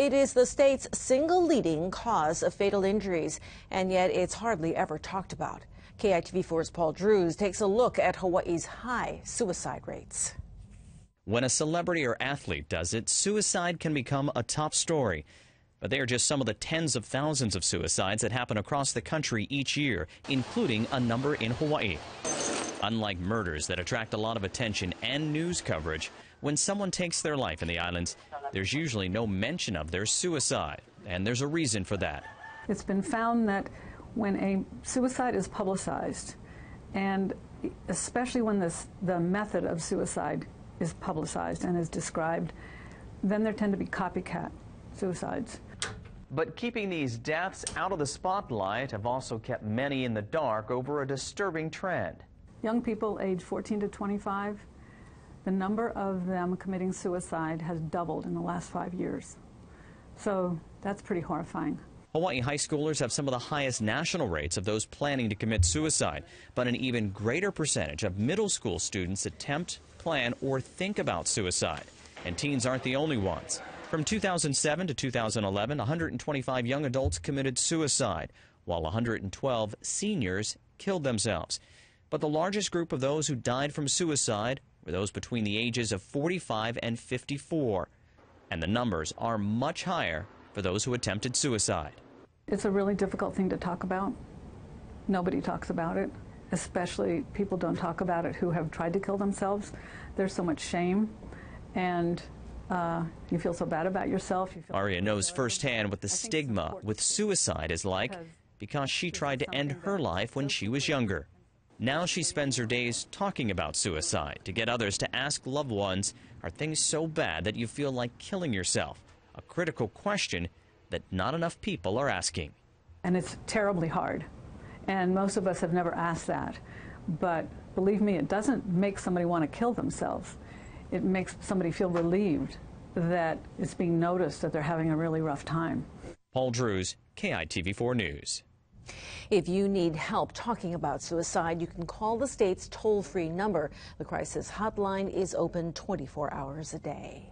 It is the state's single leading cause of fatal injuries, and yet it's hardly ever talked about. KITV4's Paul Drews takes a look at Hawaii's high suicide rates. When a celebrity or athlete does it, suicide can become a top story. But they are just some of the tens of thousands of suicides that happen across the country each year, including a number in Hawaii. Unlike murders that attract a lot of attention and news coverage, when someone takes their life in the islands, there's usually no mention of their suicide, and there's a reason for that. It's been found that when a suicide is publicized, and especially when the method of suicide is publicized and is described, then there tend to be copycat suicides. But keeping these deaths out of the spotlight have also kept many in the dark over a disturbing trend. Young people aged 14 to 25, the number of them committing suicide has doubled in the last 5 years. So that's pretty horrifying. Hawaii high schoolers have some of the highest national rates of those planning to commit suicide, but an even greater percentage of middle school students attempt, plan, or think about suicide. And teens aren't the only ones. From 2007 to 2011, 125 young adults committed suicide, while 112 seniors killed themselves. But the largest group of those who died from suicide were those between the ages of 45 and 54. And the numbers are much higher for those who attempted suicide. It's a really difficult thing to talk about. Nobody talks about it, especially people don't talk about it who have tried to kill themselves. There's so much shame, and you feel so bad about yourself. Aria knows firsthand what the stigma with suicide is like because she tried to end her life when she was younger. Now she spends her days talking about suicide to get others to ask loved ones, are things so bad that you feel like killing yourself? A critical question that not enough people are asking. And it's terribly hard, and most of us have never asked that. But believe me, it doesn't make somebody want to kill themselves. It makes somebody feel relieved that it's being noticed that they're having a really rough time. Paul Drews, KITV4 News. If you need help talking about suicide, you can call the state's toll-free number. The crisis hotline is open 24 hours a day.